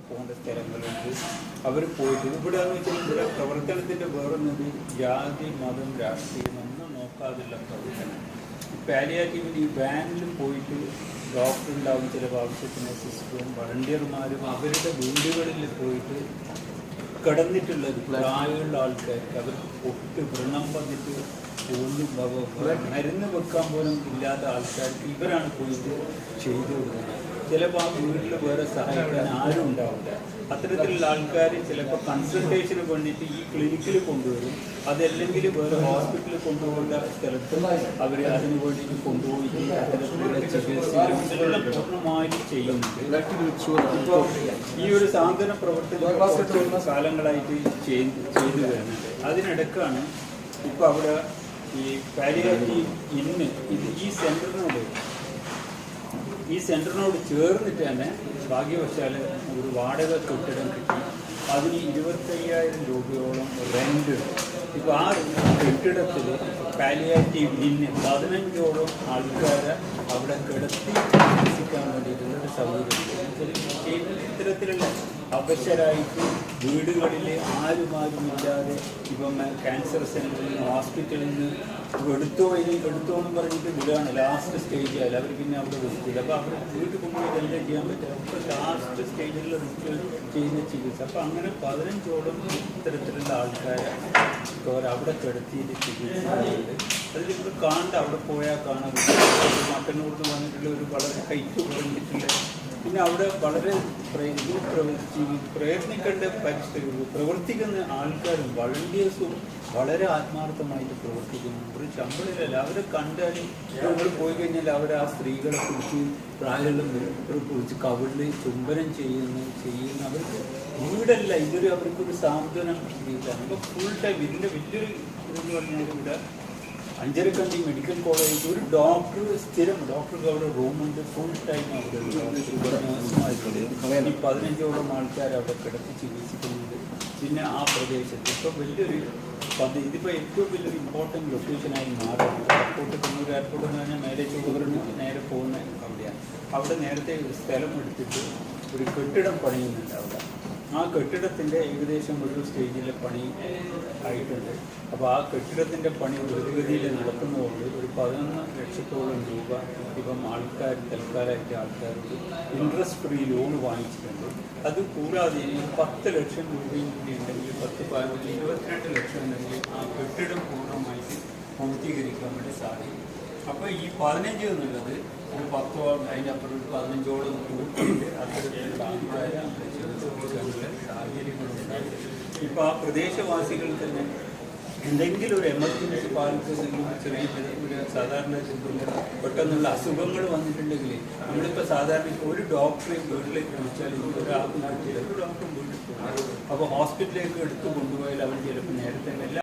പോകേണ്ട സ്ഥലങ്ങളുണ്ട്. അവർ പോയിട്ട് ഇവിടെ എന്ന് വെച്ചാൽ ഇവിടെ പ്രവർത്തനത്തിൻ്റെ വേറൊന്നത് ജാതി മതം രാഷ്ട്രീയം ഒന്നും നോക്കാതുള്ള പ്രവർത്തനം. പാലിയാറ്റീവിൽ ഈ വാനിൽ പോയിട്ട് ഡോക്ടർ ഉണ്ടാവും, ചില ആവശ്യത്തിന് സിസ്റ്ററും വളണ്ടിയർമാരും അവരുടെ വീടുകളിൽ പോയിട്ട് കിടന്നിട്ടുള്ളത് പ്രായമുള്ള ആൾക്കാർക്ക് അവർക്ക് പൊട്ട് വ്രണം വന്നിട്ട് ഒന്നും മരുന്ന് വെക്കാൻ പോലും ഇല്ലാത്ത ആൾക്കാർക്ക് ഇവരാണ് പോയിട്ട് ചെയ്തു കൊടുക്കുന്നത്. ചിലപ്പോൾ ആ വീട്ടിൽ വേറെ സഹായിക്കാൻ ആരും ഉണ്ടാവില്ല. അത്തരത്തിലുള്ള ആൾക്കാർ ചിലപ്പോൾ കൺസൾട്ടേഷന് വേണ്ടിയിട്ട് ഈ ക്ലിനിക്കിൽ കൊണ്ടുവരും. അതല്ലെങ്കിൽ വേറെ ഹോസ്പിറ്റലിൽ കൊണ്ടുപോകേണ്ട സ്ഥലത്ത് അവർ അതിന് വേണ്ടിയിട്ട് കൊണ്ടുപോയിട്ട് അത്തരത്തിലുള്ള ചികിത്സയെല്ലാം പൂർണ്ണമായിട്ട് ചെയ്യുന്നുണ്ട്. ഇപ്പോൾ ഈ ഒരു സാന്ത്വന പ്രവർത്തനം കാലങ്ങളായിട്ട് ചെയ്തു വരുന്നുണ്ട്. അതിനിടക്കാണ് ഇപ്പോൾ അവിടെ ഈ പാലിയേറ്റീവ് ഇന്ന് ഈ സെൻറ്ററിനോട് ചേർന്നിട്ട് തന്നെ ഭാഗ്യവശാൽ ഒരു വാടക കെട്ടിടം കിട്ടി. അതിന് 25,000 രൂപയോളം റെൻ്റ്. ഇപ്പോൾ ആ കെട്ടിടത്തിൽ പാലിയേറ്റീവ് ഇന്ന് 15ഓളം ആൾക്കാരെ അവിടെ കിടത്തി ചികിത്സിക്കാൻ വേണ്ടിയിട്ടുള്ളൊരു സൗകര്യം. ഇത്തരത്തിലുള്ള അവശരായിട്ട് വീടുകളിൽ ആരുമില്ലാതെ ഇപ്പം ക്യാൻസർ സെൻ്ററിൽ നിന്ന് ഹോസ്പിറ്റലിൽ നിന്ന് എടുത്തോന്നും പറഞ്ഞിട്ട് വിടുകയാണ്. ലാസ്റ്റ് സ്റ്റേജായാലും അവർ പിന്നെ അവിടെ വെക്കില്ല. അപ്പോൾ അവർ വീട്ടിൽ കൊണ്ടുപോയി എന്താ ചെയ്യാൻ പറ്റുക? അപ്പോൾ ലാസ്റ്റ് സ്റ്റേജിൽ റിസ്ക് ചെയ്യുന്ന ചികിത്സ. അപ്പോൾ അങ്ങനെ 15ഓളം ഇത്തരത്തിലുള്ള ആൾക്കാരെ അവിടെ കിടത്തിയിട്ട് ചികിത്സയുണ്ട്. അതിലിപ്പോൾ കാണണ്ട, അവിടെ പോയാൽ കാണാൻ മക്കന്നൂർന്ന് വന്നിട്ടുള്ള ഒരു വളരെ ഹൈറ്റ് പറഞ്ഞിട്ടുള്ള, പിന്നെ അവിടെ വളരെ പ്രയത്നിക്കേണ്ട പ്രവർത്തിക്കുന്ന ആൾക്കാരും വളണ്ടിയേഴ്സും വളരെ ആത്മാർത്ഥമായിട്ട് പ്രവർത്തിക്കുന്നു. ഒരു ശമ്പളമില്ല. അവരെ കണ്ടാൽ നമ്മൾ പോയി കഴിഞ്ഞാൽ അവർ ആ സ്ത്രീകളെ കുറിച്ച് പ്രായമുള്ള കുറിച്ച് കവിളിൽ ചുംബനം ചെയ്യുന്നു. അവർക്ക് വീടല്ല, ഇതൊരു അവർക്കൊരു സാന്ത്വനം രീതിയിലാണ്. അപ്പോൾ ഫുൾ ടൈം ഇതിൻ്റെ വലിയൊരു ഇതെന്ന് പറഞ്ഞാൽ ഇവിടെ അഞ്ചരക്കണ്ടി മെഡിക്കൽ കോളേജ് ഒരു ഡോക്ടർ സ്ഥിരം ഡോക്ടർക്ക് അവിടെ റൂമുണ്ട്. ഫുൾ ടൈം അവിടെ നഴ്സുമായിട്ടുണ്ട്. ഈ 15ഓളം ആൾക്കാർ അവിടെ കിടത്തി ചികിത്സിക്കുന്നുണ്ട്. പിന്നെ ആ പ്രദേശത്ത് ഇപ്പോൾ വലിയൊരു ഇതിപ്പോൾ ഏറ്റവും വലിയൊരു ഇമ്പോർട്ടൻറ്റ് ലൊക്കേഷനായി മാറുന്നത് കണ്ണൂർ എയർപോർട്ട് എന്ന് പറഞ്ഞാൽ മേലെ ചുവറിന് നേരെ പോകുന്ന അവിടെയാണ്. അവിടെ നേരത്തെ സ്ഥലം എടുത്തിട്ട് ഒരു കെട്ടിടം പണിയുന്നുണ്ട് അവിടെ. ആ കെട്ടിടത്തിൻ്റെ ഏകദേശം ഒരു സ്റ്റേജിലെ പണി ആയിട്ടുണ്ട്. അപ്പോൾ ആ കെട്ടിടത്തിൻ്റെ പണി ദ്രുതഗതിയിൽ നടക്കുന്നതുകൊണ്ട് ഒരു 11 ലക്ഷത്തോളം രൂപ ഇപ്പം തൽക്കാലമായിട്ട് ആൾക്കാർക്ക് ഇൻട്രസ്റ്റ് ഫ്രീ ലോൺ വാങ്ങിച്ചിട്ടുണ്ട്. അത് കൂടാതെ 10 ലക്ഷം രൂപയും കൂടി ഉണ്ടെങ്കിൽ 22 ലക്ഷം ഉണ്ടെങ്കിൽ ആ കെട്ടിടം പൂർണ്ണമായിട്ട് പൂർത്തീകരിക്കാൻ വേണ്ടി സാധിക്കും. അപ്പോൾ ഈ 15 എന്നുള്ളത് ഒരു 10 അതിനപ്പുറം ഒരു 15ഓളം കൂട്ടിയിട്ട് അത്തരത്തിലുള്ള ആൾക്കാരെ സാഹചര്യങ്ങളുണ്ടായി. ഇപ്പോൾ ആ പ്രദേശവാസികൾ തന്നെ എന്തെങ്കിലും ഒരു എമർജൻസി പാലിക്കുന്നെങ്കിലും ചെറിയ ഒരു സാധാരണ പെട്ടെന്നുള്ള അസുഖങ്ങൾ വന്നിട്ടുണ്ടെങ്കിൽ നമ്മളിപ്പോൾ സാധാരണ ഒരു ഡോക്ടറെ വീട്ടിലേക്ക് വിളിച്ചാൽ ഒരാൾക്കും കിട്ടില്ല, ഒരു ഡോക്ടറും വീട്ടിൽ പോകും. അപ്പോൾ ഹോസ്പിറ്റലിലേക്ക് എടുത്തു കൊണ്ടുപോയാൽ അവർ ചിലപ്പോൾ നേരത്തെ